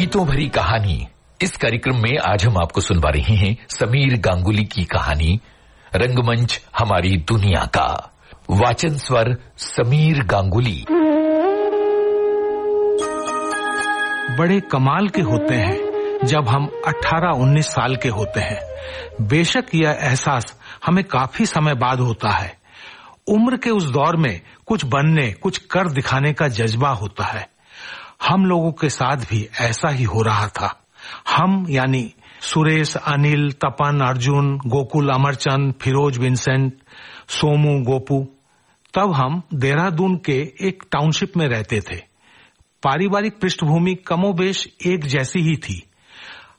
गीतों भरी कहानी। इस कार्यक्रम में आज हम आपको सुनवा रहे हैं समीर गांगुली की कहानी रंगमंच हमारी दुनिया का। वाचन स्वर समीर गांगुली। बड़े कमाल के होते हैं जब हम 18-19 साल के होते हैं। बेशक यह एहसास हमें काफी समय बाद होता है। उम्र के उस दौर में कुछ बनने, कुछ कर दिखाने का जज्बा होता है। हम लोगों के साथ भी ऐसा ही हो रहा था। हम यानी सुरेश, अनिल, तपन, अर्जुन, गोकुल, अमरचंद, फिरोज, विंसेंट, सोमू, गोपू। तब हम देहरादून के एक टाउनशिप में रहते थे। पारिवारिक पृष्ठभूमि कमोबेश एक जैसी ही थी।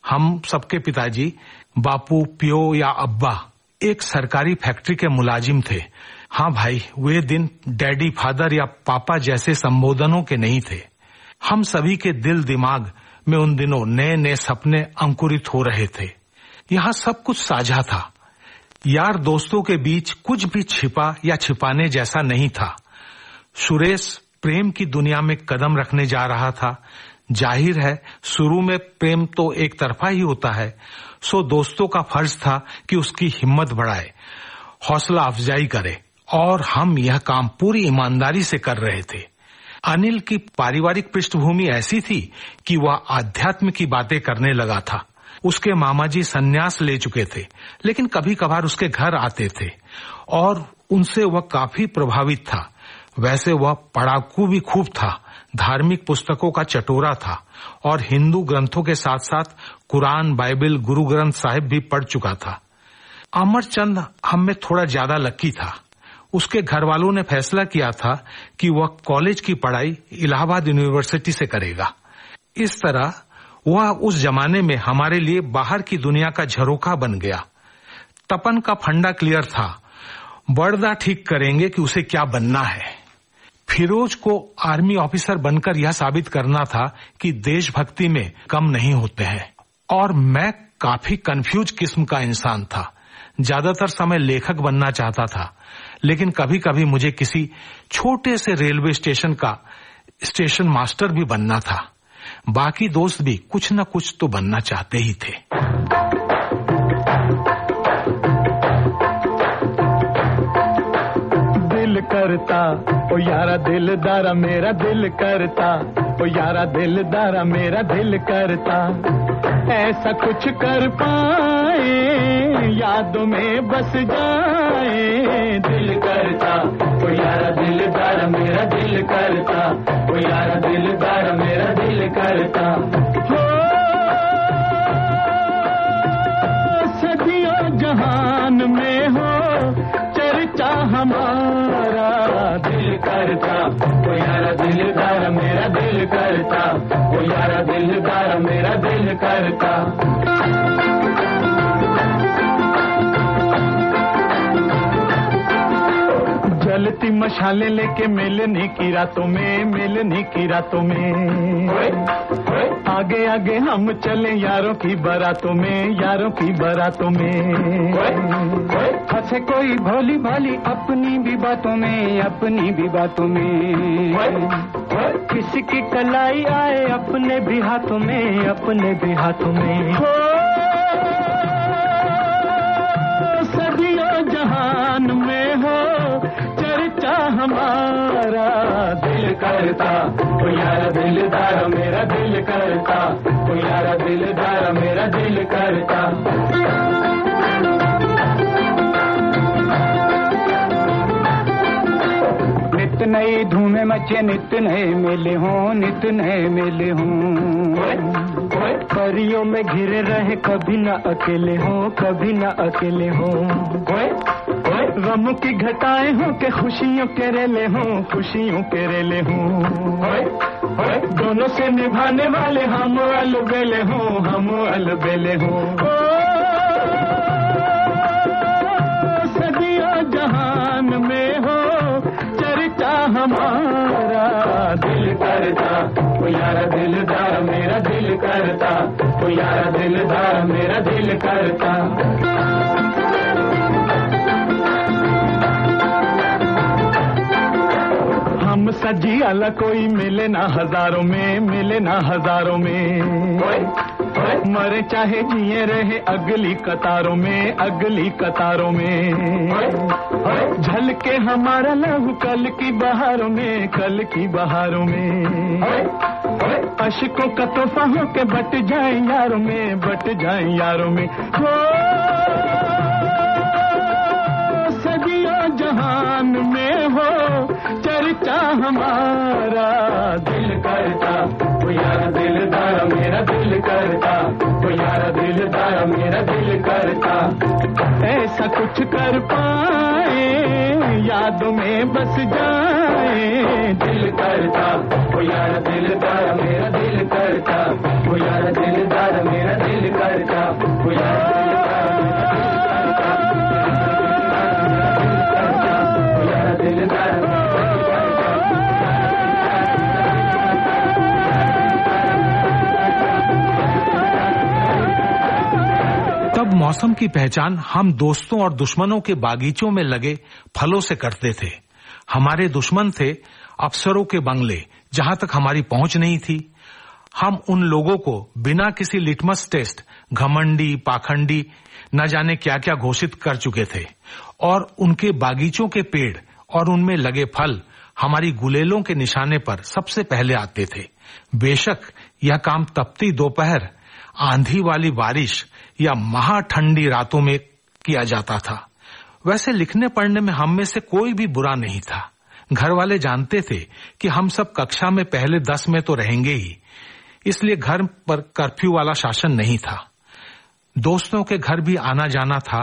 हम सबके पिताजी बापू, पियो या अब्बा एक सरकारी फैक्ट्री के मुलाजिम थे। हाँ भाई, वे दिन डैडी, फादर या पापा जैसे संबोधनों के नहीं थे। हम सभी के दिल दिमाग में उन दिनों नए नए सपने अंकुरित हो रहे थे। यहाँ सब कुछ साझा था। यार दोस्तों के बीच कुछ भी छिपा या छिपाने जैसा नहीं था। सुरेश प्रेम की दुनिया में कदम रखने जा रहा था। जाहिर है शुरू में प्रेम तो एक तरफा ही होता है, सो दोस्तों का फर्ज था कि उसकी हिम्मत बढ़ाए, हौसला अफजाई करे, और हम यह काम पूरी ईमानदारी से कर रहे थे। अनिल की पारिवारिक पृष्ठभूमि ऐसी थी कि वह आध्यात्म की बातें करने लगा था। उसके मामा जी संन्यास ले चुके थे, लेकिन कभी कभार उसके घर आते थे और उनसे वह काफी प्रभावित था। वैसे वह पढ़ाकू भी खूब था, धार्मिक पुस्तकों का चटोरा था और हिंदू ग्रंथों के साथ साथ कुरान, बाइबल, गुरु ग्रंथ साहिब भी पढ़ चुका था। अमरचंद हम में थोड़ा ज्यादा लकी था। उसके घर वालों ने फैसला किया था कि वह कॉलेज की पढ़ाई इलाहाबाद यूनिवर्सिटी से करेगा। इस तरह वह उस जमाने में हमारे लिए बाहर की दुनिया का झरोखा बन गया। तपन का फंडा क्लियर था, बड़दा ठीक करेंगे कि उसे क्या बनना है। फिरोज को आर्मी ऑफिसर बनकर यह साबित करना था कि देशभक्ति में कम नहीं होते हैं। और मैं काफी कंफ्यूज किस्म का इंसान था। ज्यादातर समय लेखक बनना चाहता था, लेकिन कभी कभी मुझे किसी छोटे से रेलवे स्टेशन का स्टेशन मास्टर भी बनना था। बाकी दोस्त भी कुछ न कुछ तो बनना चाहते ही थे। दिल करता ओ यारा दिलदारा मेरा दिल करता, ओ यारा दिलदारा मेरा दिल करता, ऐसा कुछ कर पाए यादों में बस जाए। दिल करता ओ यारा दिलदारा मेरा दिल करता, ओ यारा दिलदारा मेरा दिल करता। हो सदियों जहान में हो चर्चा हमारा, दिल करता ओ यारा दिलदारा मेरा दिल करता, ओ यारा दिलदारा मेरा दिल करता। जलती मशालें लेके मिलने की रातों में, मिलने की रातों में, आगे आगे हम चले यारों की बारातों में, यारों की बारातों में। हंसे कोई भोली भाली अपनी भी बातों में, अपनी भी बातों में। किसी की कलाई आए अपने भी हाथों में, अपने भी हाथों में। सदियों जहान में हो चर्चा हमारा, दिल करता ओ यारा दिलदारा मेरा दिल करता, ओ यारा दिलदारा मेरा दिल करता। नित नई धूमें मचे, नित नए मेले हों, नित नए मेले हों। परियों में घिरे रहे, कभी न अकेले हों, कभी न अकेले हों। गमों की घटाएं हों के खुशियों के रेले हों, खुशियों के रेले हों। दोनों से निभाने वाले हम अलबेले हों, हम अलबेले हों। सदियों जहान में हो चर्चा हमारा, दिल करता ओ यारा दिलदार मेरा दिल करता, ओ यारा दिलदार मेरा दिल करता। हम जैसा जी आला कोई मिले ना हजारों में, मिले ना हजारों में। मरे चाहे जिए रहे अगली कतारों में, अगली कतारों में। झलके हमारा लहू कल की बहारों में, कल की बहारों में। अशकों का तोहफा हो के बट जाए यारों में, बट जाए यारों में। हो सदियों जहान में हो चर्चा हमारा, दिल करता वो यारा दिलदार मेरा दिल करता, वो यारा दिलदार मेरा दिल करता। ऐसा कुछ कर पाए यादों में बस जाए, दिल करता वो यारा दिलदार मेरा दिल करता, वो यारा दिलदार मेरा दिल करता, वो यारा तब मौसम की पहचान हम दोस्तों और दुश्मनों के बागीचों में लगे फलों से करते थे। हमारे दुश्मन थे अफसरों के बंगले, जहां तक हमारी पहुंच नहीं थी। हम उन लोगों को बिना किसी लिटमस टेस्ट घमंडी, पाखंडी, न जाने क्या क्या घोषित कर चुके थे, और उनके बागीचों के पेड़ और उनमें लगे फल हमारी गुलेलों के निशाने पर सबसे पहले आते थे। बेशक यह काम तपती दोपहर, आंधी वाली बारिश या महा ठंडी रातों में किया जाता था। वैसे लिखने पढ़ने में हम में से कोई भी बुरा नहीं था। घर वाले जानते थे कि हम सब कक्षा में पहले 10 में तो रहेंगे ही, इसलिए घर पर कर्फ्यू वाला शासन नहीं था। दोस्तों के घर भी आना जाना था,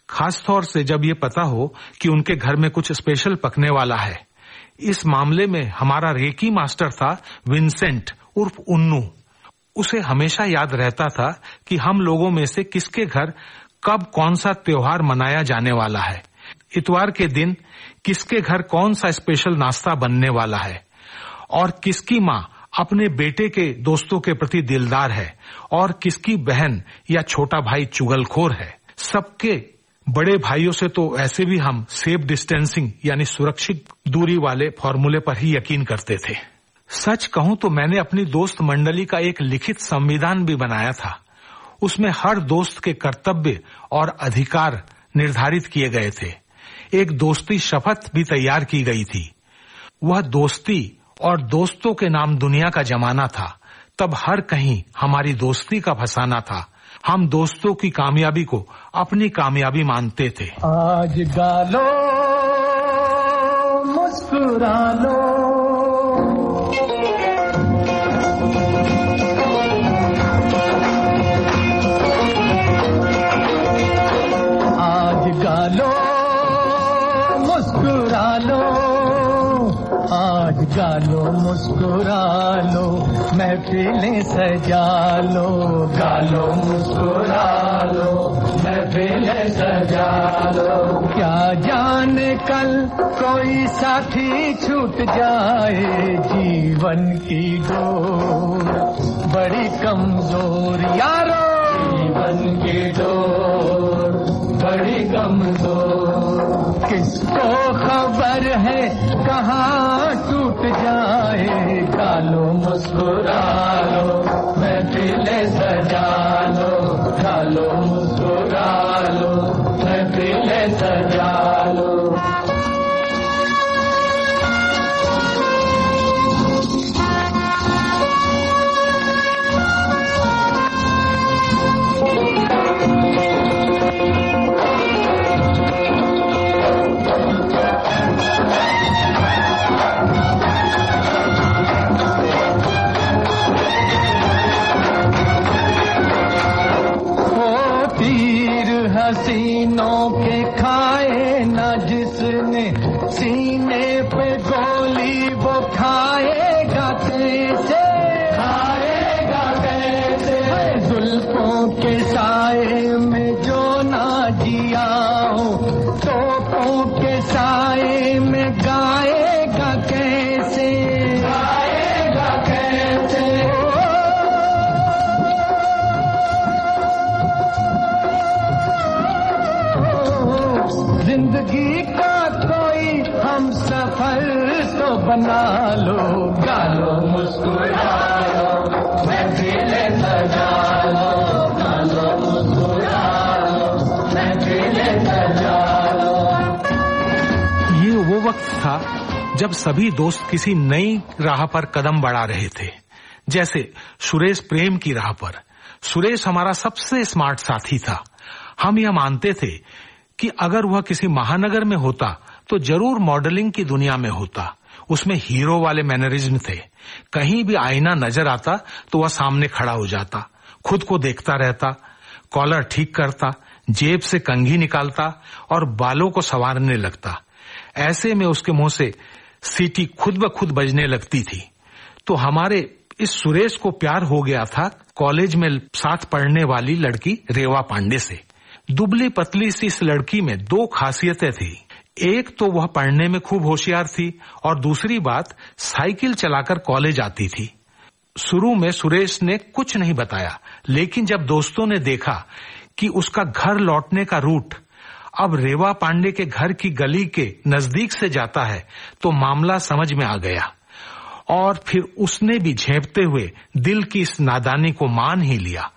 खास तौर से जब ये पता हो कि उनके घर में कुछ स्पेशल पकने वाला है। इस मामले में हमारा रेकी मास्टर था विंसेंट उर्फ उन्नू। उसे हमेशा याद रहता था कि हम लोगों में से किसके घर कब कौन सा त्योहार मनाया जाने वाला है, इतवार के दिन किसके घर कौन सा स्पेशल नाश्ता बनने वाला है, और किसकी माँ अपने बेटे के दोस्तों के प्रति दिलदार है और किसकी बहन या छोटा भाई चुगलखोर है। सबके बड़े भाइयों से तो ऐसे भी हम सेफ डिस्टेंसिंग यानी सुरक्षित दूरी वाले फॉर्मूले पर ही यकीन करते थे। सच कहूं तो मैंने अपनी दोस्त मंडली का एक लिखित संविधान भी बनाया था। उसमें हर दोस्त के कर्तव्य और अधिकार निर्धारित किए गए थे। एक दोस्ती शपथ भी तैयार की गई थी। वह दोस्ती और दोस्तों के नाम दुनिया का जमाना था। तब हर कहीं हमारी दोस्ती का फसाना था। हम दोस्तों की कामयाबी को अपनी कामयाबी मानते थे। आज गालो मुस्कुरा लो, आज गालो मुस्कुरा लो, आज गालो मुस्कुरा लो, महफिलें सजा लो, गालो मुस्कुरा लो, महफिलें सजा लो। क्या जाने कल कोई साथी छूट जाए, जीवन की डोर बड़ी कमजोर यारो, जीवन की डोर बड़ी कमजोर। किसको खबर है कहाँ टूट जाए, गालो मुस्कुरा लो, महफिलें सजा लो, गालो मुस्कुरा लो, महफिलें सजा लो। हसीनों के खाए न जिसने, सीने पे गोली वो खाएगा कैसे, खाएगा कैसे। जुल्फों के साए में जो ना जिया हो, तोपों के साए में गाएगा कैसे, गाएगा कैसे। जिंदगी का कोई हम सफर तो बना सजा लो, गालो मुस्कुरा लो, महफिलें सजा लो। ये वो वक्त था जब सभी दोस्त किसी नई राह पर कदम बढ़ा रहे थे। जैसे सुरेश प्रेम की राह पर। सुरेश हमारा सबसे स्मार्ट साथी था। हम यह मानते थे कि अगर वह किसी महानगर में होता तो जरूर मॉडलिंग की दुनिया में होता। उसमें हीरो वाले मैनरिज्म थे। कहीं भी आईना नजर आता तो वह सामने खड़ा हो जाता, खुद को देखता रहता, कॉलर ठीक करता, जेब से कंघी निकालता और बालों को संवारने लगता। ऐसे में उसके मुंह से सीटी खुद ब खुद बजने लगती थी। तो हमारे इस सुरेश को प्यार हो गया था कॉलेज में साथ पढ़ने वाली लड़की रेवा पांडे से। दुबली पतली सी इस लड़की में दो खासियतें थी। एक तो वह पढ़ने में खूब होशियार थी और दूसरी बात साइकिल चलाकर कॉलेज आती थी। शुरू में सुरेश ने कुछ नहीं बताया, लेकिन जब दोस्तों ने देखा कि उसका घर लौटने का रूट अब रेवा पांडे के घर की गली के नजदीक से जाता है तो मामला समझ में आ गया। और फिर उसने भी झेपते हुए दिल की इस नादानी को मान ही लिया।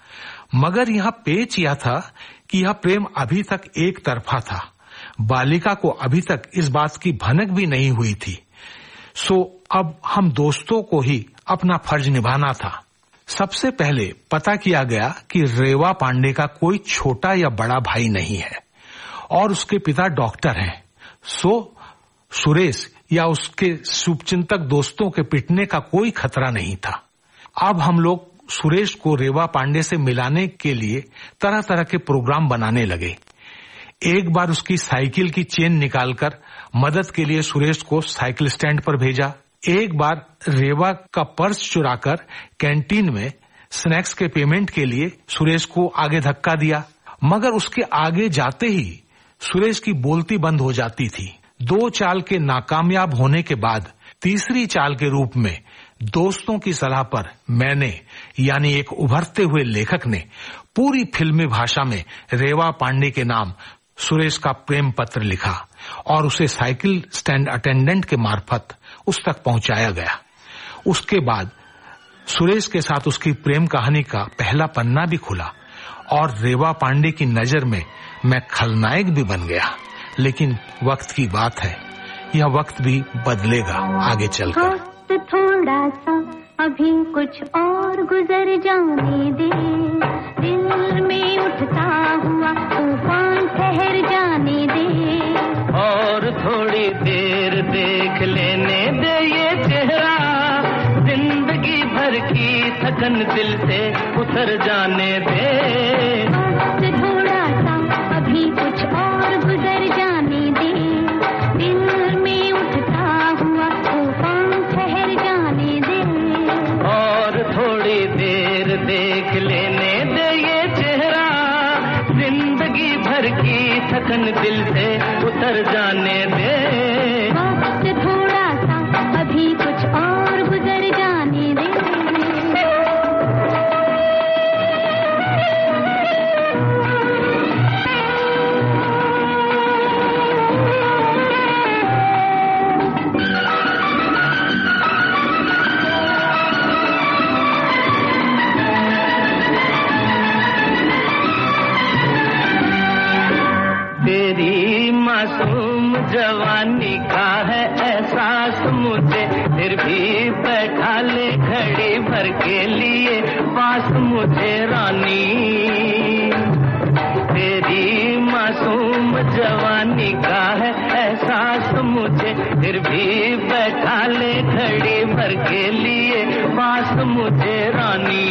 मगर यह पेच यह था कि यह प्रेम अभी तक एक तरफा था। बालिका को अभी तक इस बात की भनक भी नहीं हुई थी। सो अब हम दोस्तों को ही अपना फर्ज निभाना था। सबसे पहले पता किया गया कि रेवा पांडे का कोई छोटा या बड़ा भाई नहीं है और उसके पिता डॉक्टर हैं। सो सुरेश या उसके शुभचिंतक दोस्तों के पिटने का कोई खतरा नहीं था। अब हम लोग सुरेश को रेवा पांडे से मिलाने के लिए तरह तरह के प्रोग्राम बनाने लगे। एक बार उसकी साइकिल की चेन निकालकर मदद के लिए सुरेश को साइकिल स्टैंड पर भेजा। एक बार रेवा का पर्स चुराकर कैंटीन में स्नैक्स के पेमेंट के लिए सुरेश को आगे धक्का दिया। मगर उसके आगे जाते ही सुरेश की बोलती बंद हो जाती थी। दो चाल के नाकामयाब होने के बाद तीसरी चाल के रूप में दोस्तों की सलाह पर मैंने यानी एक उभरते हुए लेखक ने पूरी फिल्मी भाषा में रेवा पांडे के नाम सुरेश का प्रेम पत्र लिखा और उसे साइकिल स्टैंड अटेंडेंट के मार्फत उस तक पहुंचाया गया। उसके बाद सुरेश के साथ उसकी प्रेम कहानी का पहला पन्ना भी खुला और रेवा पांडे की नजर में मैं खलनायक भी बन गया। लेकिन वक्त की बात है, यह वक्त भी बदलेगा आगे चलकर। वक्त थोड़ा सा अभी कुछ और गुजर जाने दे, दिल में उठता हुआ तूफान ठहर जाने दे। और थोड़ी देर देख लेने दे ये चेहरा, जिंदगी भर की थकन दिल से उतर जाने दे। वक्त थोड़ा सा अभी कुछ और गुजर जाने दे, दिल में उठता हुआ तूफान ठहर जाने दे। और थोड़ी देर देख लेने दे ये चेहरा, जिंदगी भर की थकन दिल से उतर जाने दे। वक्त थोड़ा सा अभी कुछ और गुजर जाने दे। तेरी मासूम जवानी का है एहसास मुझे, फिर भी बैठा ले घड़ी भर के लिए पास मुझे रानी। तेरी मासूम जवानी का है एहसास मुझे, फिर भी बैठा ले घड़ी भर के लिए पास मुझे रानी।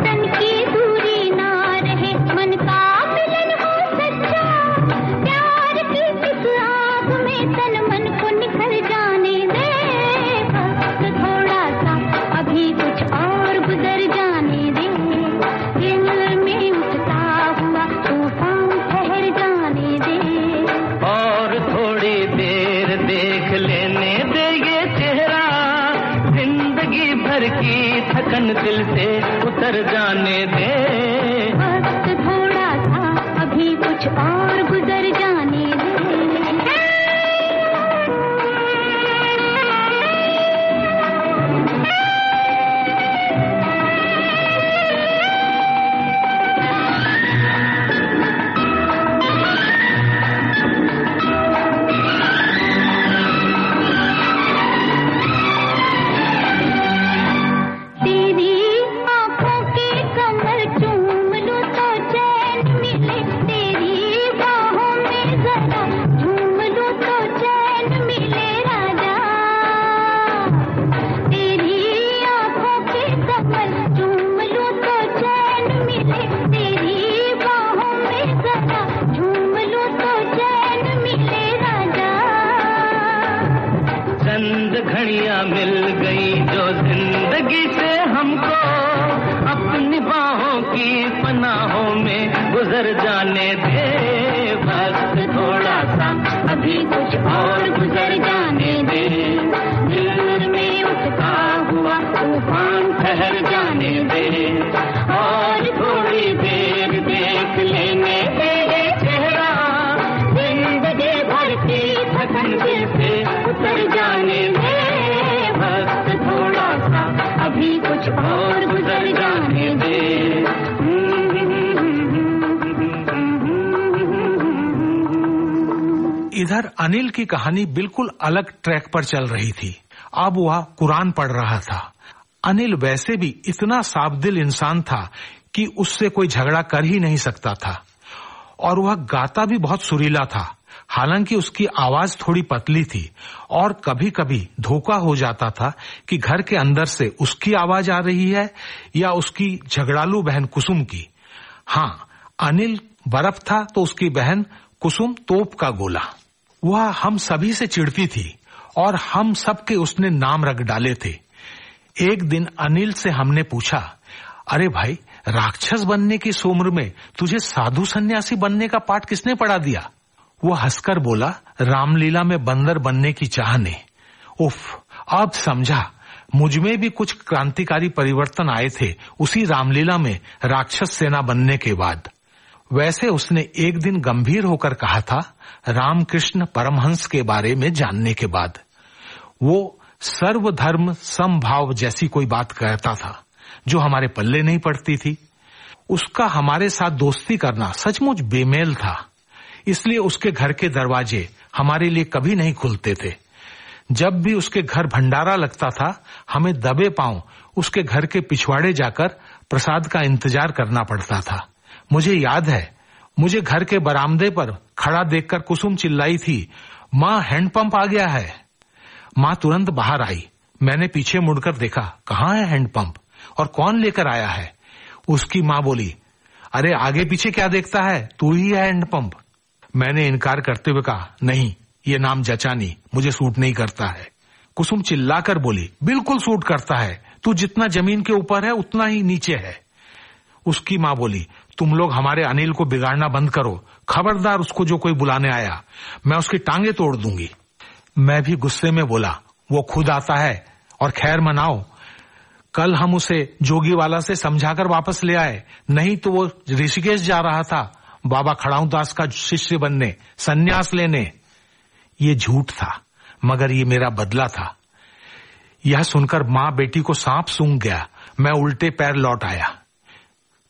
तन की दूरी ना रहे, मन का मिलन हो सच्चा, प्यार की इस आग में तन मन को निखर जाने दे। वक्त थोड़ा सा अभी कुछ और गुजर जाने दे, दिल में उठता हुआ तूफान ठहर जाने दे। और थोड़ी देर देख लेने दे ये चेहरा, जिंदगी भर की थकन दिल से उतर जाने दे। वक्त थोड़ा सा अभी कुछ और गुजर जाने दे। घर जाने दे, और थोड़ी देर देख लेने तेरे चेहरा, जिंदगी भर की थकन दिल से उतर जाने दे, वक्त थोड़ा सा अभी कुछ और गुजर जाने दे। इधर अनिल की कहानी बिल्कुल अलग ट्रैक पर चल रही थी। अब वह कुरान पढ़ रहा था। अनिल वैसे भी इतना साफदिल इंसान था कि उससे कोई झगड़ा कर ही नहीं सकता था, और वह गाता भी बहुत सुरीला था। हालांकि उसकी आवाज थोड़ी पतली थी और कभी कभी धोखा हो जाता था कि घर के अंदर से उसकी आवाज आ रही है या उसकी झगड़ालू बहन कुसुम की। हाँ, अनिल बर्फ था तो उसकी बहन कुसुम तोप का गोला। वह हम सभी से चिढ़ती थी और हम सब के उसने नाम रख डाले थे। एक दिन अनिल से हमने पूछा, अरे भाई, राक्षस बनने की इस उम्र में तुझे साधु सन्यासी बनने का पाठ किसने पढ़ा दिया? वो हंसकर बोला, रामलीला में बंदर बनने की चाह ने। उफ, अब समझा मुझमें भी कुछ क्रांतिकारी परिवर्तन आए थे उसी रामलीला में राक्षस सेना बनने के बाद। वैसे उसने एक दिन गंभीर होकर कहा था, रामकृष्ण परमहंस के बारे में जानने के बाद। वो सर्वधर्म समभाव जैसी कोई बात कहता था जो हमारे पल्ले नहीं पड़ती थी। उसका हमारे साथ दोस्ती करना सचमुच बेमेल था, इसलिए उसके घर के दरवाजे हमारे लिए कभी नहीं खुलते थे। जब भी उसके घर भंडारा लगता था, हमें दबे पांव उसके घर के पिछवाड़े जाकर प्रसाद का इंतजार करना पड़ता था। मुझे याद है, मुझे घर के बरामदे पर खड़ा देखकर कुसुम चिल्लाई थी, माँ, हैंडपंप आ गया है। माँ तुरंत बाहर आई। मैंने पीछे मुड़कर देखा, कहाँ है हैंडपंप और कौन लेकर आया है? उसकी माँ बोली, अरे आगे पीछे क्या देखता है, तू ही है हैंडपंप। मैंने इनकार करते हुए कहा, नहीं, ये नाम जचा नहीं, मुझे सूट नहीं करता है। कुसुम चिल्लाकर बोली, बिल्कुल सूट करता है, तू जितना जमीन के ऊपर है उतना ही नीचे है। उसकी माँ बोली, तुम लोग हमारे अनिल को बिगाड़ना बंद करो, खबरदार उसको जो कोई बुलाने आया, मैं उसकी टांगे तोड़ दूंगी। मैं भी गुस्से में बोला, वो खुद आता है और खैर मनाओ। कल हम उसे जोगीवाला से समझाकर वापस ले आए, नहीं तो वो ऋषिकेश जा रहा था बाबा खड़ाऊ दास का शिष्य बनने, सन्यास लेने। ये झूठ था, मगर ये मेरा बदला था। यह सुनकर माँ बेटी को सांप सूंघ गया। मैं उल्टे पैर लौट आया।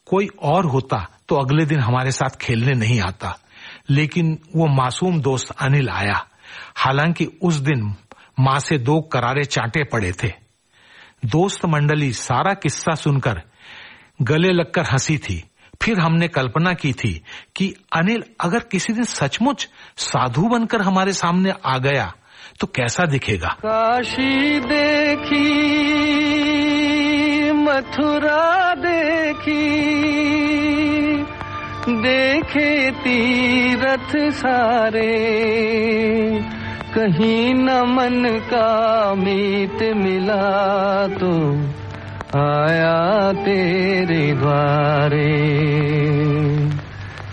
कोई और होता तो अगले दिन हमारे साथ खेलने नहीं आता, लेकिन वो मासूम दोस्त अनिल आया। हालांकि उस दिन माँ से 2 करारे चांटे पड़े थे। दोस्त मंडली सारा किस्सा सुनकर गले लगकर हंसी थी। फिर हमने कल्पना की थी कि अनिल अगर किसी दिन सचमुच साधु बनकर हमारे सामने आ गया तो कैसा दिखेगा। काशी देखी, मथुरा देखी, देखे तीरथ सारे, कहीं न मन का मीत मिला तो आया तेरे द्वारे।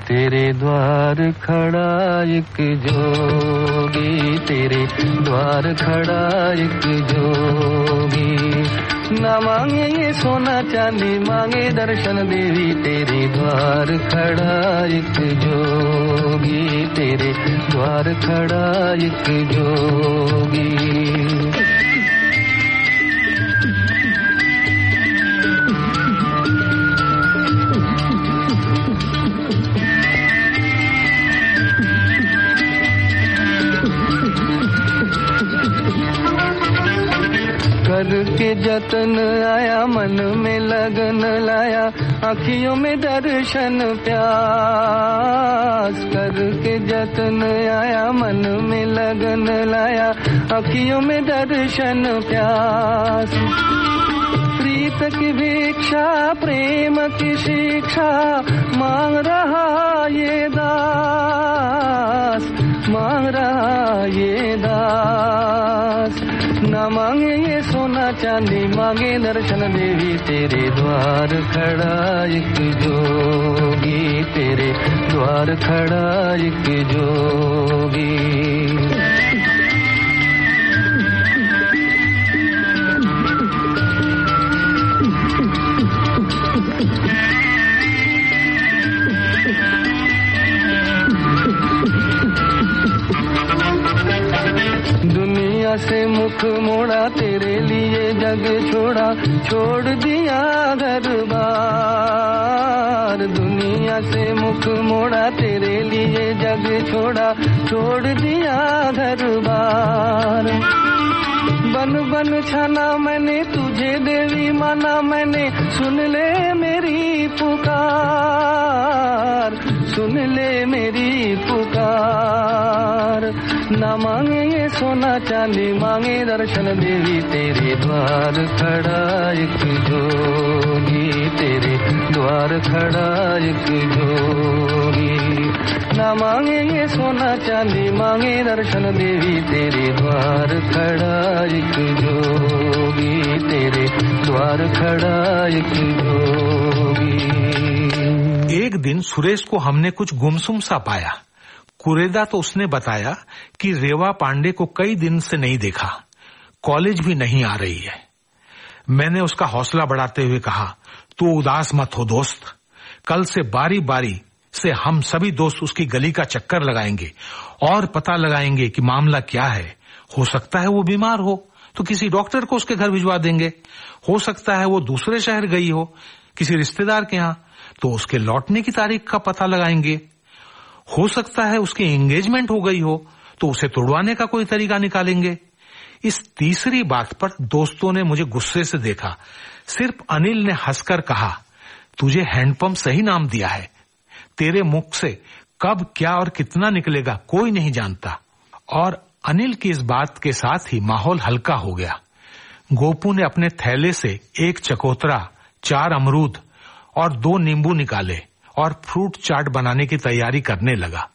तेरे द्वार खड़ा एक जोगी, तेरे द्वार खड़ा एक जोगी, न मांगे ये सोना चांदी, मांगे दर्शन देवी। तेरे द्वार खड़ा एक जोगी, तेरे द्वार खड़ा एक जोगी। करके जतन आया, मन में लगन लाया, आँखियों में दर्शन प्यास। करके जतन आया, मन में लगन लाया, आँखियों में दर्शन प्यास। प्रीत की भिक्षा, प्रेम की शिक्षा, मांग रहा ये दास, मांग रहा ये दास। न मांगे ये सोना चांदी, मांगे दर्शन देवी। तेरे द्वार खड़ा एक जोगी, तेरे द्वार खड़ा एक जोगी। दुनिया से मुख मोड़ा तेरे लिए जग छोड़ा, छोड़ दिया घर बार। दुनिया से मुख मोड़ा तेरे लिए जग छोड़ा, छोड़ दिया घर बार। बन बन छाना मैंने तुझे देवी माना मैंने, सुन ले मेरी पुकार, सुन ले मेरी पुकार। ना मांगे ये सोना चांदी मांगे दर्शन देवी, तेरे द्वार खड़ा एक जोगी, तेरे द्वार खड़ा एक जोगी। ना मांगे ये सोना चांदी मांगे दर्शन देवी, तेरे द्वार खड़ा एक जोगी, तेरे द्वार खड़ा एक जोगी। एक दिन सुरेश को हमने कुछ गुमसुम सा पाया। कुरेदा तो उसने बताया कि रेवा पांडे को कई दिन से नहीं देखा, कॉलेज भी नहीं आ रही है। मैंने उसका हौसला बढ़ाते हुए कहा, तू उदास मत हो दोस्त, कल से बारी बारी से हम सभी दोस्त उसकी गली का चक्कर लगाएंगे और पता लगाएंगे कि मामला क्या है। हो सकता है वो बीमार हो तो किसी डॉक्टर को उसके घर भिजवा देंगे, हो सकता है वो दूसरे शहर गई हो किसी रिश्तेदार के यहाँ, तो उसके लौटने की तारीख का पता लगाएंगे। हो सकता है उसकी एंगेजमेंट हो गई हो तो उसे तुड़वाने का कोई तरीका निकालेंगे। इस तीसरी बात पर दोस्तों ने मुझे गुस्से से देखा। सिर्फ अनिल ने हंसकर कहा, तुझे हैंडपंप सही नाम दिया है, तेरे मुख से कब क्या और कितना निकलेगा कोई नहीं जानता। और अनिल की इस बात के साथ ही माहौल हल्का हो गया। गोपू ने अपने थैले से एक चकोतरा, 4 अमरूद और 2 नींबू निकाले और फ्रूट चाट बनाने की तैयारी करने लगा।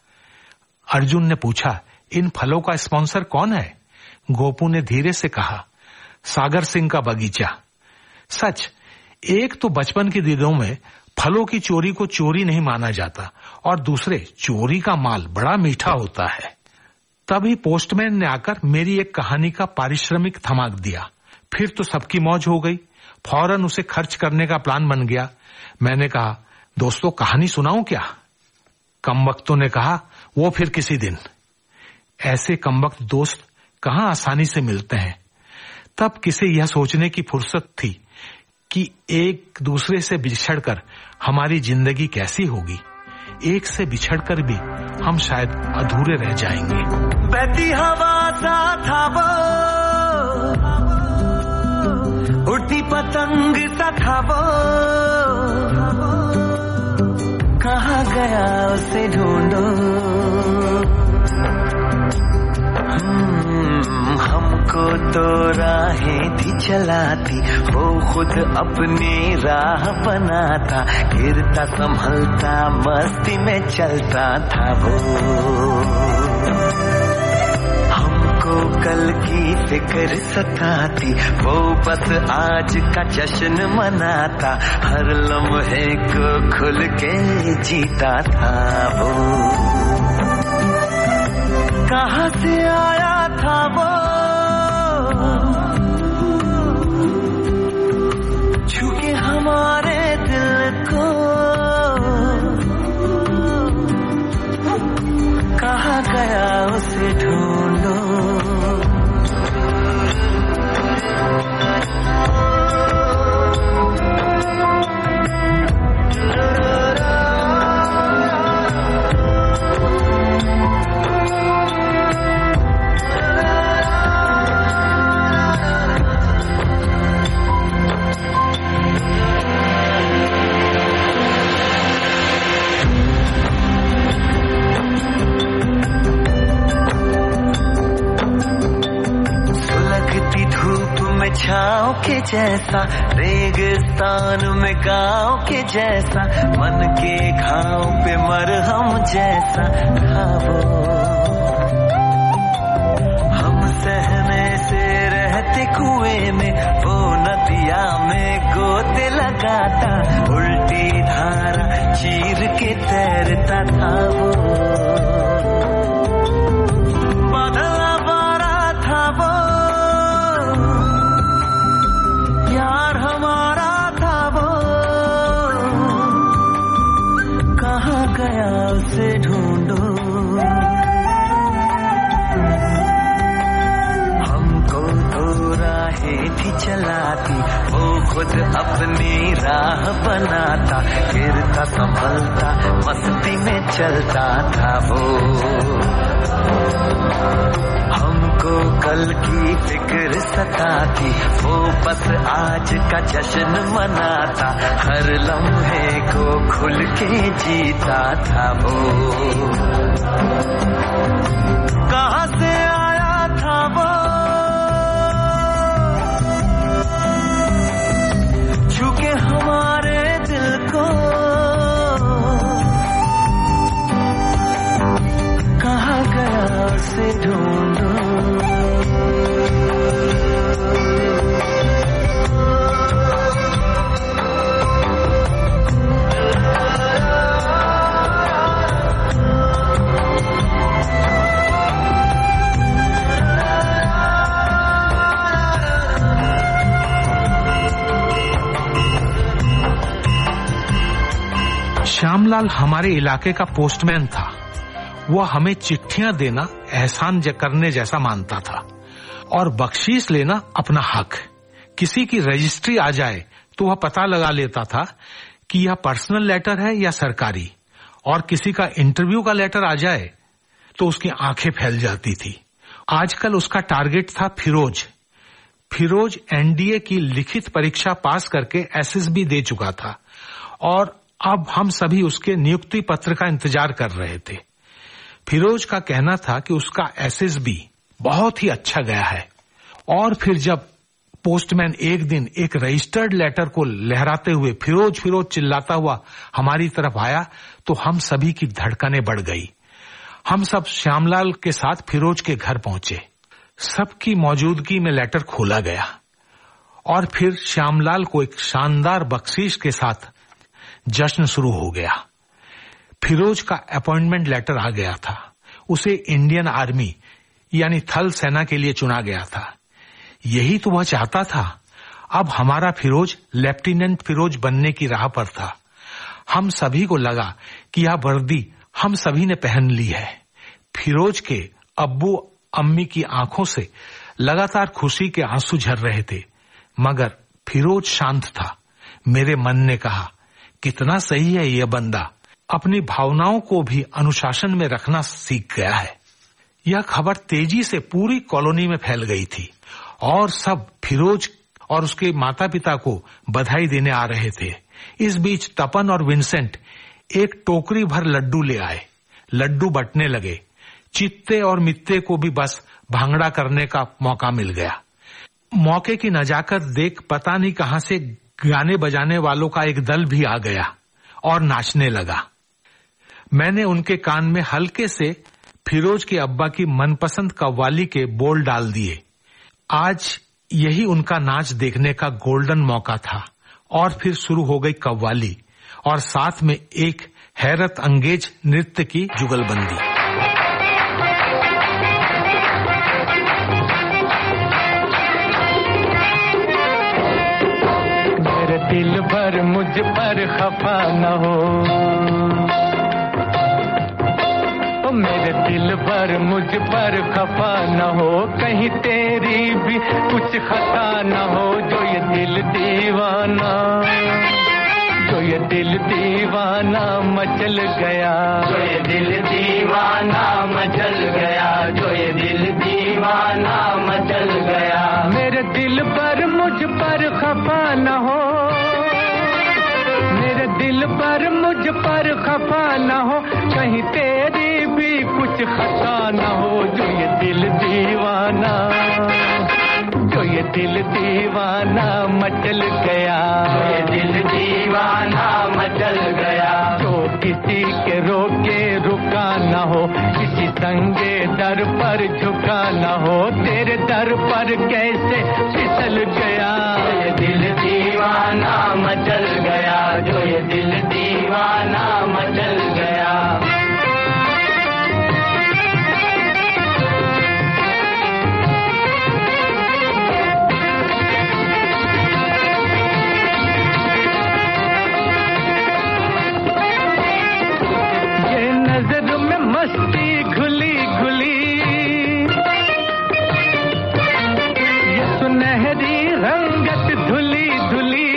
अर्जुन ने पूछा, इन फलों का स्पॉन्सर कौन है? गोपू ने धीरे से कहा, सागर सिंह का बगीचा। सच, एक तो बचपन के दिनों में फलों की चोरी को चोरी नहीं माना जाता और दूसरे चोरी का माल बड़ा मीठा होता है। तभी पोस्टमैन ने आकर मेरी एक कहानी का पारिश्रमिक थमाक दिया। फिर तो सबकी मौज हो गई, फौरन उसे खर्च करने का प्लान बन गया। मैंने कहा, दोस्तों कहानी सुनाऊं क्या? कमबख्तों ने कहा, वो फिर किसी दिन। ऐसे कमबख्त दोस्त कहां आसानी से मिलते हैं। तब किसे यह सोचने की फुर्सत थी कि एक दूसरे से बिछड़कर हमारी जिंदगी कैसी होगी। एक से बिछड़कर भी हम शायद अधूरे रह जाएंगे। बहती हवा सा था वो, उड़ती पतंग सा था वो, कहाँ गया उसे ढूंढो। हमको तो राहें थी चलाती, वो खुद अपनी राह बनाता, गिरता संभलता मस्ती में चलता था वो। हमको कल की फिक्र सताती, वो बस आज का जश्न मनाता, हर लम्हे को खुल के जीता था वो। कहाँ से आया था वो, छूके हमारे दिल को, कहाँ गया उसे ढूंढो। छाँव के जैसा रेगिस्तान में गाँव के जैसा, मन के घाव पे मरहम जैसा था वो। हम सहने से रहते कुएं में, वो नदिया में गोते लगाता, उल्टी धारा चीर के तैरता था वो। बदला बारा था वो, यार हमारा था वो, कहाँ गया उसे ढूंढो। हम अपनी राह बनाता, गिरता संभलता मस्ती में चलता था वो। हमको कल की फिक्र सताती, वो बस आज का जश्न मनाता, हर लम्हे को खुल के जीता था वो। कहाँ से आया था वो, छूके हमारे दिल को, कहाँ गया उसे ढूंढूं। श्यामलाल हमारे इलाके का पोस्टमैन था। वह हमें चिट्ठियां देना एहसान करने जैसा मानता था और बख्शीश लेना अपना हक। किसी की रजिस्ट्री आ जाए तो वह पता लगा लेता था कि यह पर्सनल लेटर है या सरकारी, और किसी का इंटरव्यू का लेटर आ जाए तो उसकी आंखें फैल जाती थी। आजकल उसका टारगेट था फिरोज। फिरोज एनडीए की लिखित परीक्षा पास करके एसएसबी दे चुका था और अब हम सभी उसके नियुक्ति पत्र का इंतजार कर रहे थे। फिरोज का कहना था कि उसका एसएसबी बहुत ही अच्छा गया है। और फिर जब पोस्टमैन एक दिन एक रजिस्टर्ड लेटर को लहराते हुए फिरोज फिरोज चिल्लाता हुआ हमारी तरफ आया तो हम सभी की धड़कनें बढ़ गई। हम सब श्यामलाल के साथ फिरोज के घर पहुंचे। सबकी मौजूदगी में लेटर खोला गया और फिर श्यामलाल को एक शानदार बख्शीश के साथ जश्न शुरू हो गया। फिरोज का अपॉइंटमेंट लेटर आ गया था। उसे इंडियन आर्मी यानी थल सेना के लिए चुना गया था। यही तो वह चाहता था। अब हमारा फिरोज लेफ्टिनेंट फिरोज बनने की राह पर था। हम सभी को लगा कि यह वर्दी हम सभी ने पहन ली है। फिरोज के अब्बू अम्मी की आंखों से लगातार खुशी के आंसू झर रहे थे, मगर फिरोज शांत था। मेरे मन ने कहा, कितना सही है यह बंदा, अपनी भावनाओं को भी अनुशासन में रखना सीख गया है। यह खबर तेजी से पूरी कॉलोनी में फैल गई थी और सब फिरोज और उसके माता पिता को बधाई देने आ रहे थे। इस बीच तपन और विंसेंट एक टोकरी भर लड्डू ले आए। लड्डू बंटने लगे। चित्ते और मित्ते को भी बस भांगड़ा करने का मौका मिल गया। मौके की नजाकत देख पता नहीं कहां से गाने बजाने वालों का एक दल भी आ गया और नाचने लगा। मैंने उनके कान में हल्के से फिरोज के अब्बा की मनपसंद कव्वाली के बोल डाल दिए। आज यही उनका नाच देखने का गोल्डन मौका था। और फिर शुरू हो गई कव्वाली और साथ में एक हैरत अंगेज नृत्य की जुगलबंदी। मेरे दिल भर मुझ पर खफा न हो, मेरे दिल भर मुझ पर खफा न हो, कहीं तेरी भी कुछ खता न हो। जो ये दिल दीवाना, जो ये दिल दीवाना मचल गया, जो ये दिल दीवाना मचल गया, जो ये दिल दीवाना मचल गया। मेरे दिल पर मुझ पर खफा न हो, मेरे दिल पर मुझ पर खफा न हो, कहीं तेरी भी कुछ खता न हो। जो ये दिल दीवाना, जो ये दिल दीवाना मचल गया, जो ये दिल दीवाना मचल गया। जो किसी के रोके रुका न हो, किसी संगे दर पर झुका न हो, तेरे दर पर कैसे फिसल गया। ये दिल दीवाना मचल गया, जो ये दिल दीवाना मचल गया। ये नजर में मस्ती घुली घुली, ये सुनहरी रंगत धुली धुली,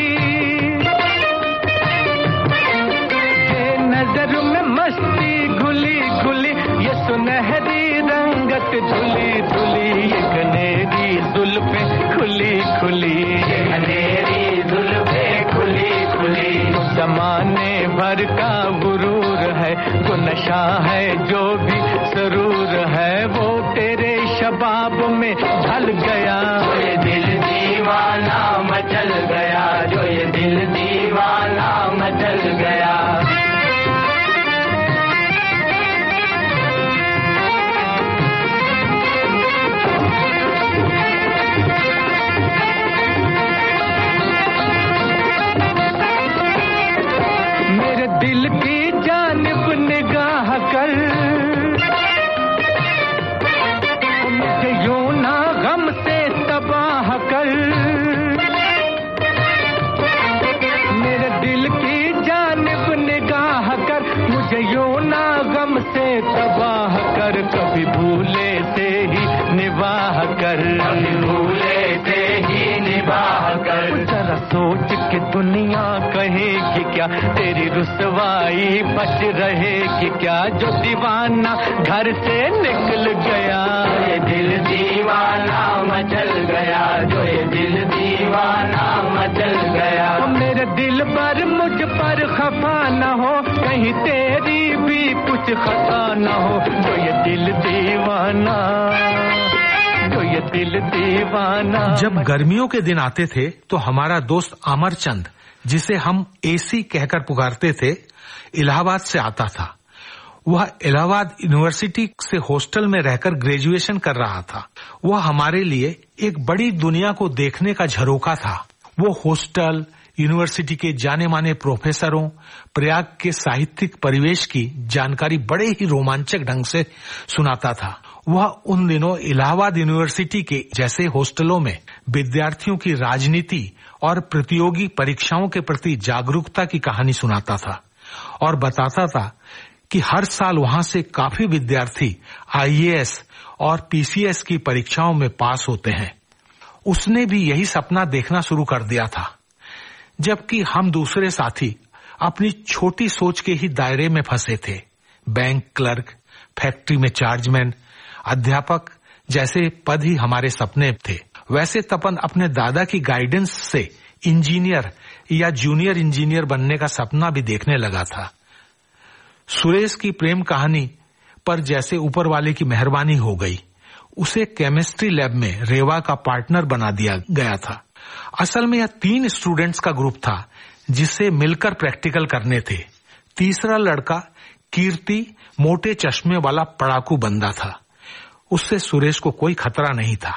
भूली। जमाने भर का गुरूर है, वो नशा है जो भी सरूर है, वो तेरे शबाब में ढल गया। ये दिल दीवाना मचल गया, जो ये दिल दीवाना मचल गया। मेरे दिल की जानिब निगाह कर, मुझे यूं ना गम से तबाह कर। मेरे दिल की जानिब निगाह कर, मुझे यूं ना गम से तबाह कर। कभी भूले से ही निबाह कर, कभी भूले से ही निबाह कर। जरा सोच के दुनिया कहेगी क्या, तेरी रुसवाई बच रहेगी क्या, जो दीवाना घर से निकल गया। ये दिल दीवाना मचल गया, जो ये दिल दीवाना मचल गया। मेरे दिल पर मुझ पर खफा न हो, कहीं तेरी भी कुछ खता न हो, जो ये दिल दीवाना, जो ये दिल दीवाना। जब गर्मियों के दिन आते थे तो हमारा दोस्त अमरचंद, जिसे हम एसी कहकर पुकारते थे, इलाहाबाद से आता था। वह इलाहाबाद यूनिवर्सिटी से हॉस्टल में रहकर ग्रेजुएशन कर रहा था। वह हमारे लिए एक बड़ी दुनिया को देखने का झरोखा था। वो हॉस्टल, यूनिवर्सिटी के जाने माने प्रोफेसरों, प्रयाग के साहित्यिक परिवेश की जानकारी बड़े ही रोमांचक ढंग से सुनाता था। वह उन दिनों इलाहाबाद यूनिवर्सिटी के जैसे हॉस्टलों में विद्यार्थियों की राजनीति और प्रतियोगी परीक्षाओं के प्रति जागरूकता की कहानी सुनाता था और बताता था कि हर साल वहां से काफी विद्यार्थी आईएएस और पीसीएस की परीक्षाओं में पास होते हैं। उसने भी यही सपना देखना शुरू कर दिया था, जबकि हम दूसरे साथी अपनी छोटी सोच के ही दायरे में फंसे थे। बैंक क्लर्क, फैक्ट्री में चार्जमैन, अध्यापक जैसे पद ही हमारे सपने थे। वैसे तपन अपने दादा की गाइडेंस से इंजीनियर या जूनियर इंजीनियर बनने का सपना भी देखने लगा था। सुरेश की प्रेम कहानी पर जैसे ऊपर वाले की मेहरबानी हो गई, उसे केमिस्ट्री लैब में रेवा का पार्टनर बना दिया गया था। असल में यह 3 स्टूडेंट्स का ग्रुप था जिसे मिलकर प्रैक्टिकल करने थे। तीसरा लड़का कीर्ति मोटे चश्मे वाला पढ़ाकू बंदा था। उससे सुरेश को कोई खतरा नहीं था।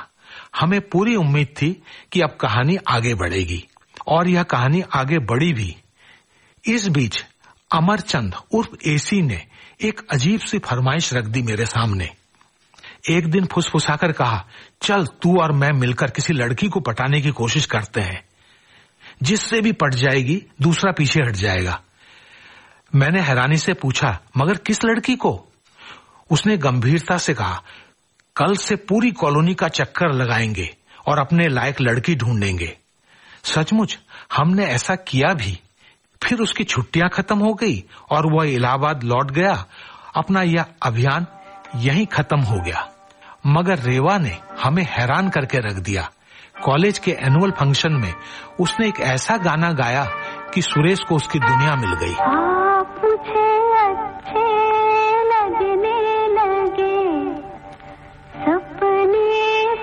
हमें पूरी उम्मीद थी कि अब कहानी आगे बढ़ेगी, और यह कहानी आगे बढ़ी भी। इस बीच अमरचंद उर्फ एसी ने एक अजीब सी फरमाइश रख दी मेरे सामने। एक दिन फुसफुसाकर कहा, चल तू और मैं मिलकर किसी लड़की को पटाने की कोशिश करते हैं। जिससे भी पट जाएगी दूसरा पीछे हट जाएगा। मैंने हैरानी से पूछा, मगर किस लड़की को? उसने गंभीरता से कहा, कल से पूरी कॉलोनी का चक्कर लगाएंगे और अपने लायक लड़की ढूंढेंगे। सचमुच हमने ऐसा किया भी। फिर उसकी छुट्टियां खत्म हो गई और वह इलाहाबाद लौट गया। अपना यह अभियान यहीं खत्म हो गया। मगर रेवा ने हमें हैरान करके रख दिया। कॉलेज के एनुअल फंक्शन में उसने एक ऐसा गाना गाया कि सुरेश को उसकी दुनिया मिल गई। आप मुझे अच्छे लगने लगे, सपने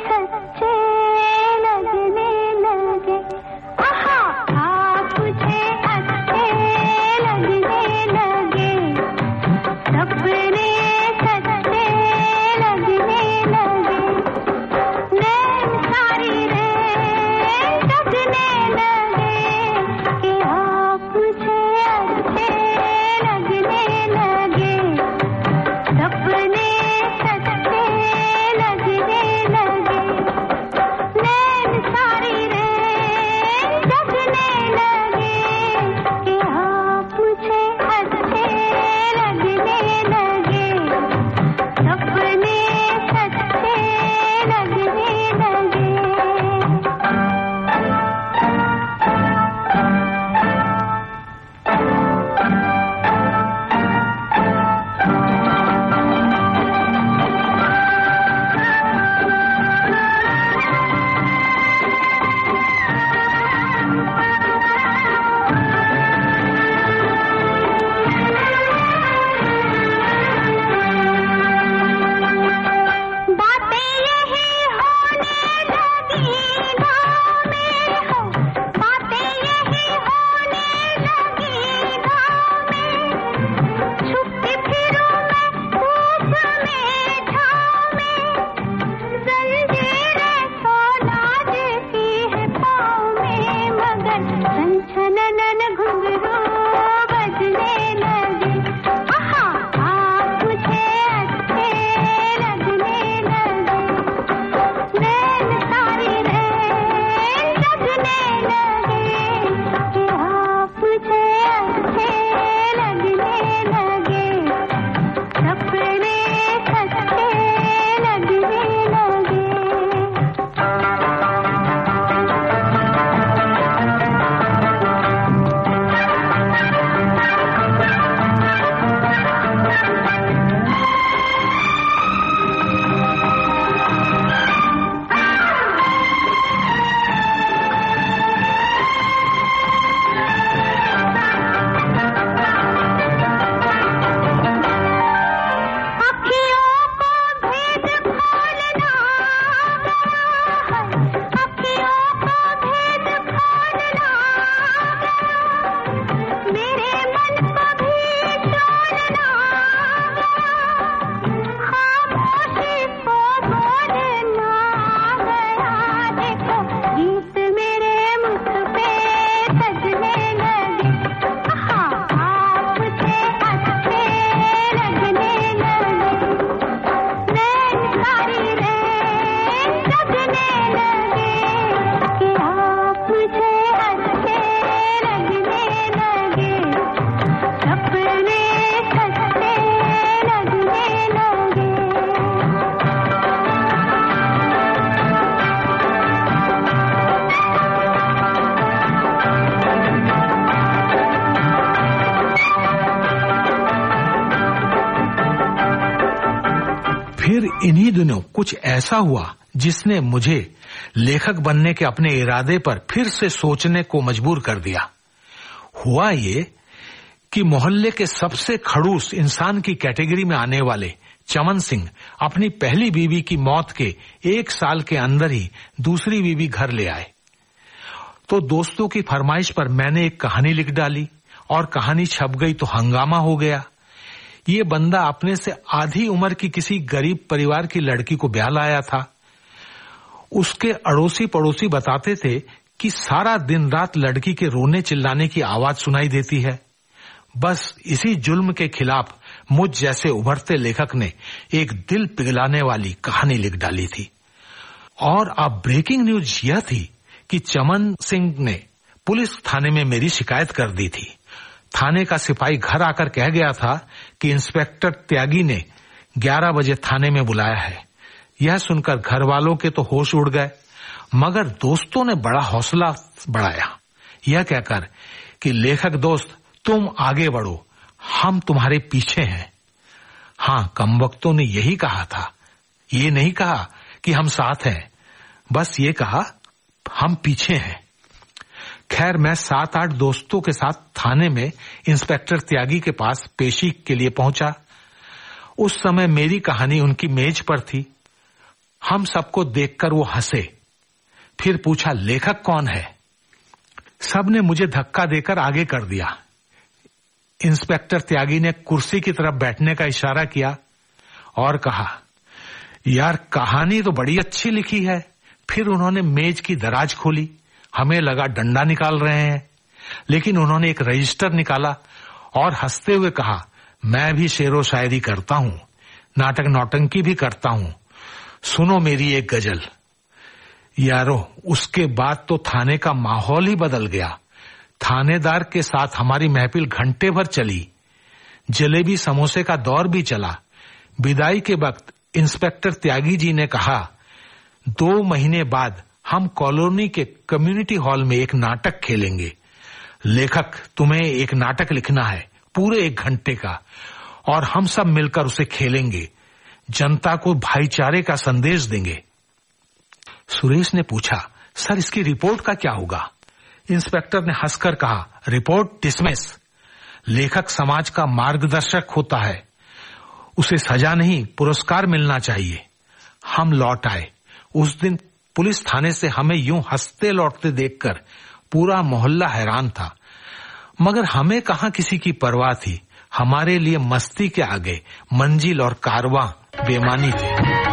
सच्चे लगने लगे। आप मुझे अच्छे लगने लगे, सपने सच्चे लगने लगे। नैन सारी जगने लगे कि आप मुझे अच्छे इन्हीं दिनों कुछ ऐसा हुआ जिसने मुझे लेखक बनने के अपने इरादे पर फिर से सोचने को मजबूर कर दिया। हुआ ये कि मोहल्ले के सबसे खड़ूस इंसान की कैटेगरी में आने वाले चमन सिंह अपनी पहली बीवी की मौत के 1 साल के अंदर ही दूसरी बीवी घर ले आए। तो दोस्तों की फरमाइश पर मैंने एक कहानी लिख डाली और कहानी छप गई तो हंगामा हो गया। ये बंदा अपने से आधी उम्र की किसी गरीब परिवार की लड़की को ब्याह लाया था। उसके अड़ोसी पड़ोसी बताते थे कि सारा दिन रात लड़की के रोने चिल्लाने की आवाज सुनाई देती है। बस इसी जुल्म के खिलाफ मुझ जैसे उभरते लेखक ने एक दिल पिघलाने वाली कहानी लिख डाली थी। और अब ब्रेकिंग न्यूज यह थी कि चमन सिंह ने पुलिस थाने में मेरी शिकायत कर दी थी। थाने का सिपाही घर आकर कह गया था कि इंस्पेक्टर त्यागी ने 11 बजे थाने में बुलाया है। यह सुनकर घर वालों के तो होश उड़ गए, मगर दोस्तों ने बड़ा हौसला बढ़ाया, यह कहकर कि लेखक दोस्त तुम आगे बढ़ो, हम तुम्हारे पीछे हैं। हाँ, कमबख्तों ने यही कहा था। ये नहीं कहा कि हम साथ हैं, बस ये कहा हम पीछे हैं। खैर, मैं 7-8 दोस्तों के साथ थाने में इंस्पेक्टर त्यागी के पास पेशी के लिए पहुंचा। उस समय मेरी कहानी उनकी मेज पर थी। हम सबको देखकर वो हंसे। फिर पूछा, लेखक कौन है? सबने मुझे धक्का देकर आगे कर दिया। इंस्पेक्टर त्यागी ने कुर्सी की तरफ बैठने का इशारा किया और कहा, यार कहानी तो बड़ी अच्छी लिखी है। फिर उन्होंने मेज की दराज खोली। हमें लगा डंडा निकाल रहे हैं, लेकिन उन्होंने एक रजिस्टर निकाला और हंसते हुए कहा, मैं भी शेरो शायरी करता हूं, नाटक नौटंकी भी करता हूं, सुनो मेरी एक गजल। यारो, उसके बाद तो थाने का माहौल ही बदल गया। थानेदार के साथ हमारी महफिल घंटे भर चली। जलेबी समोसे का दौर भी चला। विदाई के वक्त इंस्पेक्टर त्यागी जी ने कहा, 2 महीने बाद हम कॉलोनी के कम्युनिटी हॉल में एक नाटक खेलेंगे। लेखक, तुम्हें एक नाटक लिखना है पूरे 1 घंटे का, और हम सब मिलकर उसे खेलेंगे। जनता को भाईचारे का संदेश देंगे। सुरेश ने पूछा, सर इसकी रिपोर्ट का क्या होगा? इंस्पेक्टर ने हंसकर कहा, रिपोर्ट डिसमिस। लेखक समाज का मार्गदर्शक होता है, उसे सजा नहीं पुरस्कार मिलना चाहिए। हम लौट आए। उस दिन पुलिस थाने से हमें यूं हंसते लौटते देखकर पूरा मोहल्ला हैरान था, मगर हमें कहां किसी की परवाह थी। हमारे लिए मस्ती के आगे मंजिल और कारवां बेमानी थे।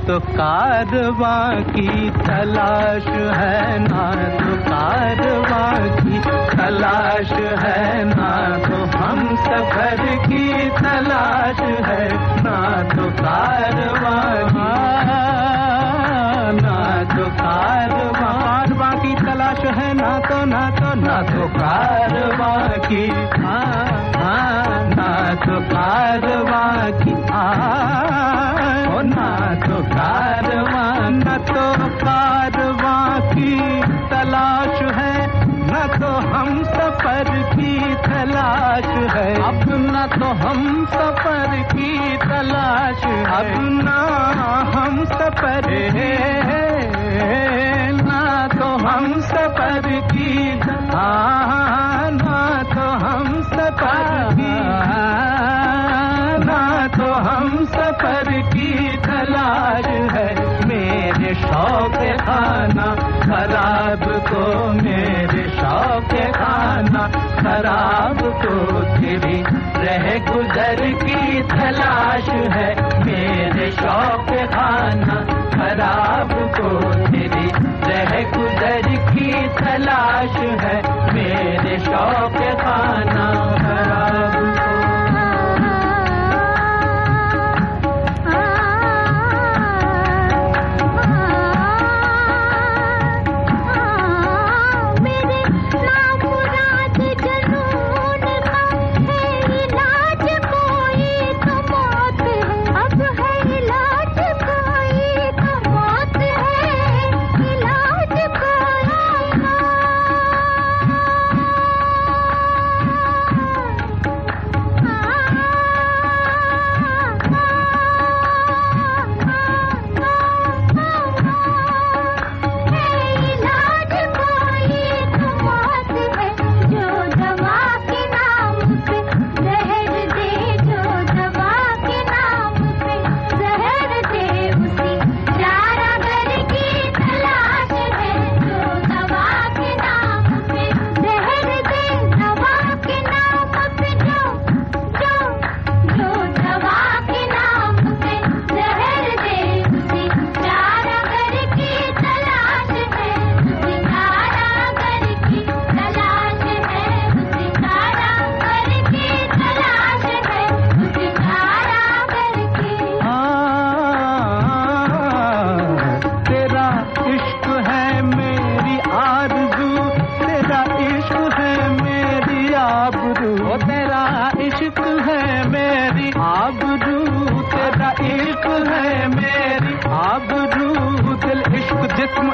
तो कारवां की तलाश है, ना तो कारवां की तलाश है, ना तो हम सफर की तलाश है, ना तो कारवां की तलाश है, ना तो कारवां की, ना तो कारवां की, ना तो कारवां, न तो कारवां की तलाश है, न तो हम सफर की तलाश है। अब न तो हम सफर की तलाश है, अब ना हम सफर है, ना तो हम सफर की, ना तो हम सफर की खराब को मेरे शौक खाना खराब को तेरी रह गुजर की तलाश है मेरे शौक खाना खराब को तेरी रह गुजर की तलाश है मेरे शौक खाना खराब को।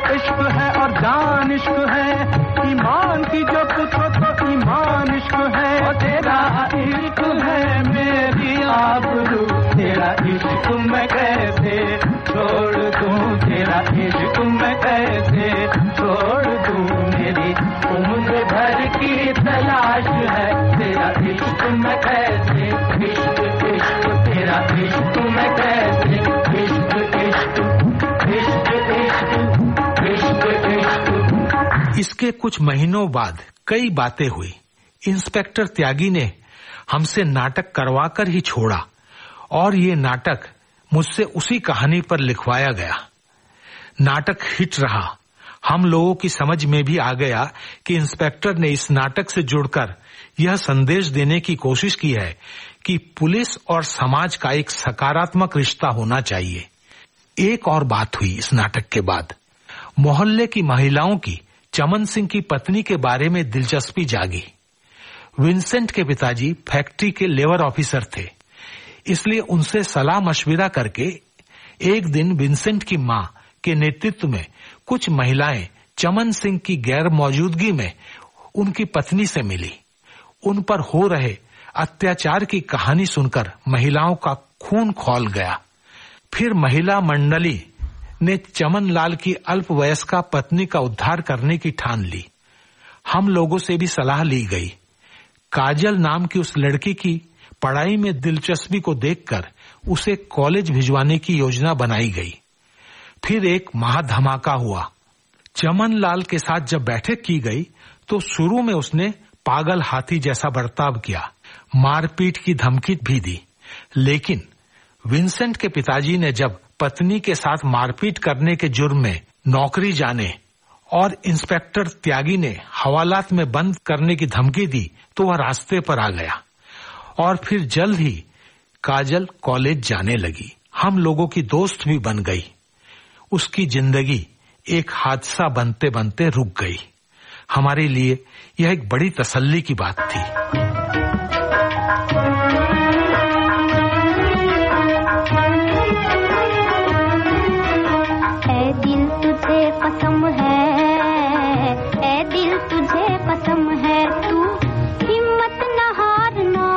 इश्क है और जान इश्क है ईमान की जो पूछो तो ईमान इश्क है और तेरा इश्क है मेरी आबरू तेरा इश्क मैं कैसे छोड़ दूं तेरा इश्क मैं कैसे छोड़ दूं मेरी उम्र भर की तलाश है तेरा इश्क मैं कैसे इश्क इश्क तेरा इश्क मैं कैसे इश्क इश्क इश्क इश्क। इसके कुछ महीनों बाद कई बातें हुई। इंस्पेक्टर त्यागी ने हमसे नाटक करवाकर ही छोड़ा और ये नाटक मुझसे उसी कहानी पर लिखवाया गया। नाटक हिट रहा। हम लोगों की समझ में भी आ गया कि इंस्पेक्टर ने इस नाटक से जुड़कर यह संदेश देने की कोशिश की है कि पुलिस और समाज का एक सकारात्मक रिश्ता होना चाहिए। एक और बात हुई इस नाटक के बाद। मोहल्ले की महिलाओं की चमन सिंह की पत्नी के बारे में दिलचस्पी जागी। विंसेंट के पिताजी फैक्ट्री के लेबर ऑफिसर थे, इसलिए उनसे सलाह मशविरा करके एक दिन विंसेंट की मां के नेतृत्व में कुछ महिलाएं चमन सिंह की गैर मौजूदगी में उनकी पत्नी से मिली। उन पर हो रहे अत्याचार की कहानी सुनकर महिलाओं का खून खौल गया। फिर महिला मंडली ने चमन लाल की अल्पवयस्का पत्नी का उद्धार करने की ठान ली। हम लोगों से भी सलाह ली गई। काजल नाम की उस लड़की की पढ़ाई में दिलचस्पी को देखकर उसे कॉलेज भिजवाने की योजना बनाई गई। फिर एक महाधमाका हुआ। चमन लाल के साथ जब बैठक की गई तो शुरू में उसने पागल हाथी जैसा बर्ताव किया, मारपीट की धमकी भी दी। लेकिन विंसेंट के पिताजी ने जब पत्नी के साथ मारपीट करने के जुर्म में नौकरी जाने और इंस्पेक्टर त्यागी ने हवालात में बंद करने की धमकी दी तो वह रास्ते पर आ गया और फिर जल्द ही काजल कॉलेज जाने लगी। हम लोगों की दोस्त भी बन गई। उसकी जिंदगी एक हादसा बनते बनते रुक गई। हमारे लिए यह एक बड़ी तसल्ली की बात थी। कसम है ए दिल तुझे कसम है तू हिम्मत न हारना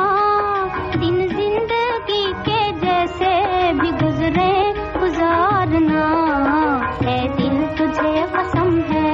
दिन जिंदगी के जैसे भी गुजरे गुजारना ए दिल तुझे कसम है।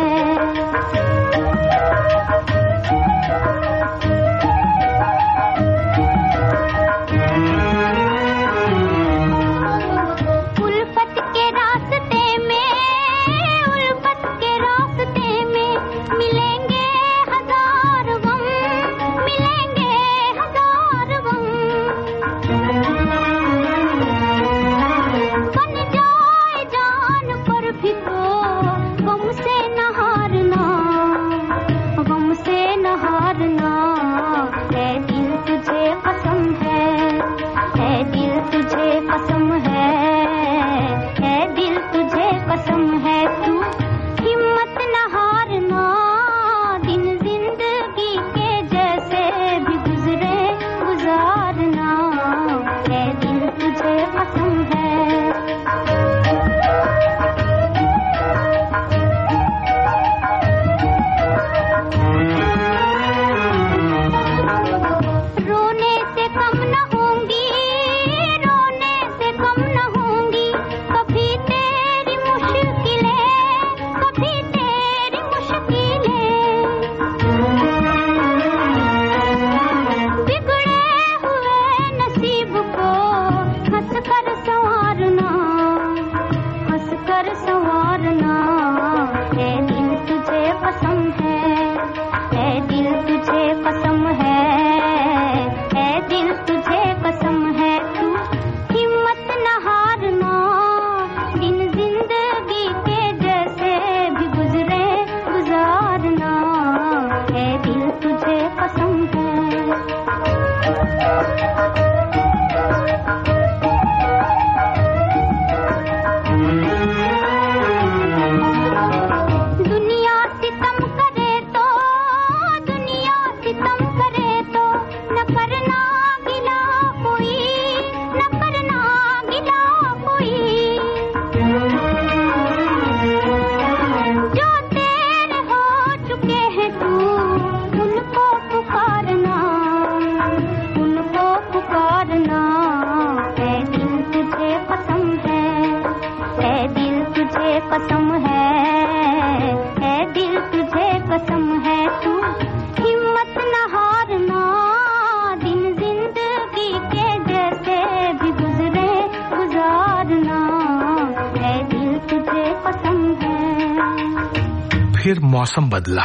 फिर मौसम बदला,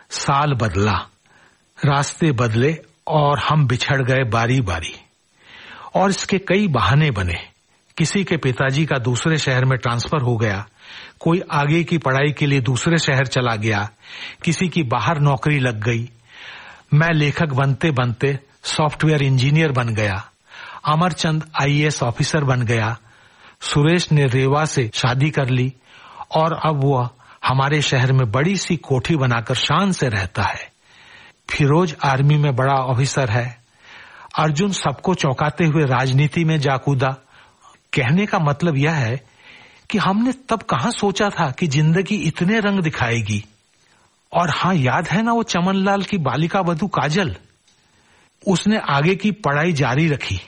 साल बदला, रास्ते बदले और हम बिछड़ गए बारी बारी। और इसके कई बहाने बने। किसी के पिताजी का दूसरे शहर में ट्रांसफर हो गया, कोई आगे की पढ़ाई के लिए दूसरे शहर चला गया, किसी की बाहर नौकरी लग गई। मैं लेखक बनते बनते सॉफ्टवेयर इंजीनियर बन गया, अमरचंद आईएएस ऑफिसर बन गया, सुरेश ने रेवा से शादी कर ली और अब वह हमारे शहर में बड़ी सी कोठी बनाकर शान से रहता है। फिरोज आर्मी में बड़ा ऑफिसर है। अर्जुन सबको चौंकाते हुए राजनीति में जा कूदा। कहने का मतलब यह है कि हमने तब कहां सोचा था कि जिंदगी इतने रंग दिखाएगी। और हाँ, याद है ना वो चमनलाल की बालिका वधू काजल? उसने आगे की पढ़ाई जारी रखी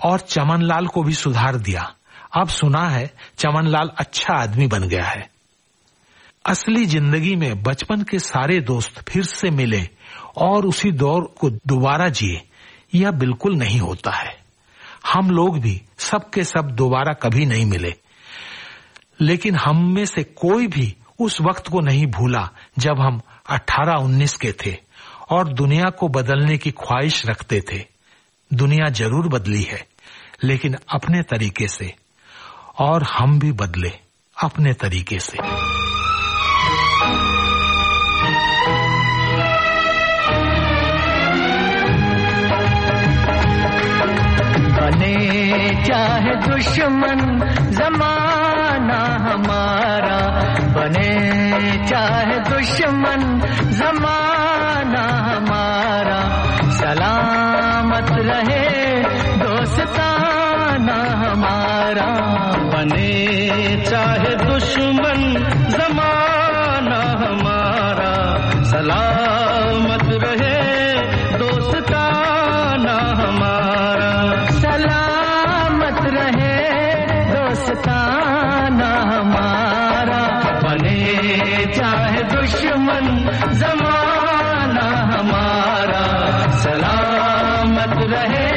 और चमनलाल को भी सुधार दिया। अब सुना है चमनलाल अच्छा आदमी बन गया है। असली जिंदगी में बचपन के सारे दोस्त फिर से मिले और उसी दौर को दोबारा जिए, यह बिल्कुल नहीं होता है। हम लोग भी सबके सब दोबारा कभी नहीं मिले, लेकिन हम में से कोई भी उस वक्त को नहीं भूला जब हम 18-19 के थे और दुनिया को बदलने की ख्वाहिश रखते थे। दुनिया जरूर बदली है, लेकिन अपने तरीके से, और हम भी बदले अपने तरीके से। बने चाहे दुश्मन जमाना हमारा, बने चाहे दुश्मन जमाना हमारा, सलामत रहे दोस्ताना हमारा। बने चाहे दुश्मन जमाना हमारा, सलामत रहे दोस्ताना हमारा, सलामत रहे दोस्ताना हमारा। बने चाहे दुश्मन जमाना हमारा, सलामत रहे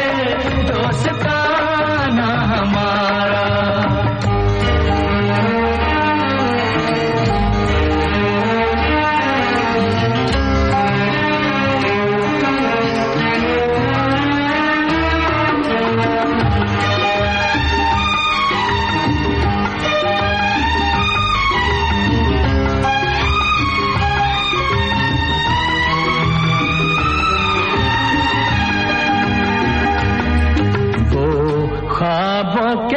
दोस्ताना हमारा।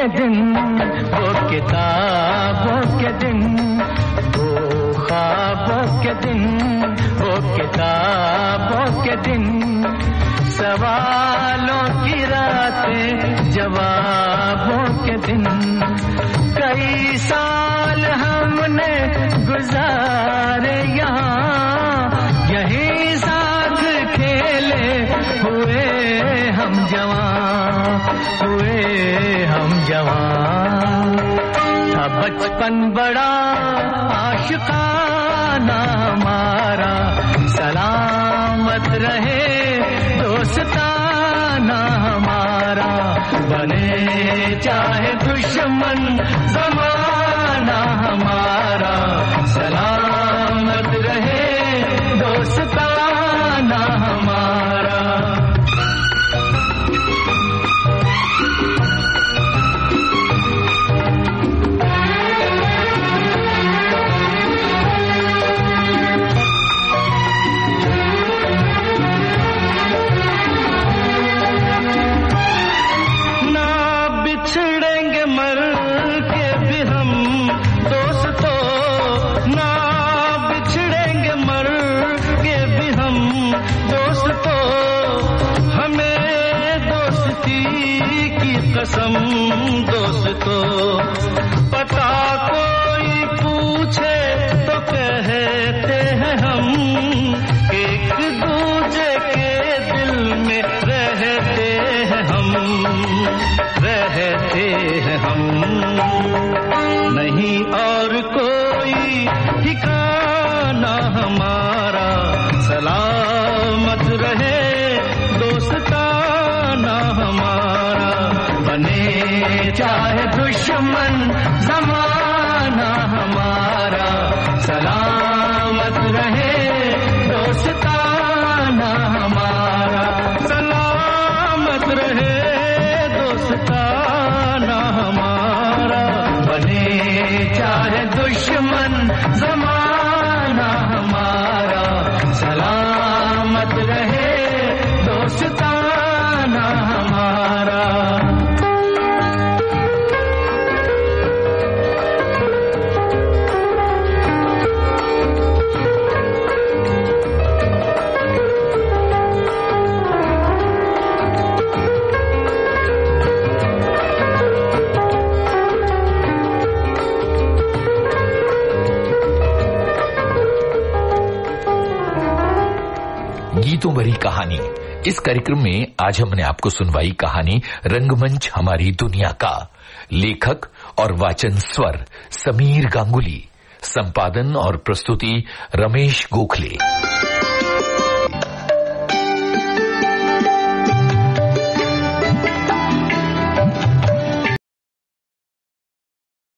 दिन वो किताबों के दिन, वो ख्वाबों के दिन, वो किताबों के दिन, सवालों की रातें जवाबों के दिन। कई साल हमने गुजारे यहाँ, यही साथ खेले हुए हम जवां, हुए हम जवां। था बचपन बड़ा आशिकाना हमारा, सलामत रहे दोस्ताना हमारा। बने चाहे दुश्मन जमाना हमारा, सलामत रहे दोस्ताना हमारा। कसम दोस्तों, पता कोई पूछे तो कहते हैं हम, एक दूजे के दिल में रहते हैं हम, रहते हैं हम। नहीं और कोई ठिकाना हमारा, सलामत रहे दोस्ताना हमारा। बने चाहे दुश्मन जमाना हमारा, सलामत गीतों भरी कहानी। इस कार्यक्रम में आज हमने आपको सुनवाई कहानी रंगमंच हमारी दुनिया का। लेखक और वाचन स्वर समीर गांगुली, संपादन और प्रस्तुति रमेश गोखले।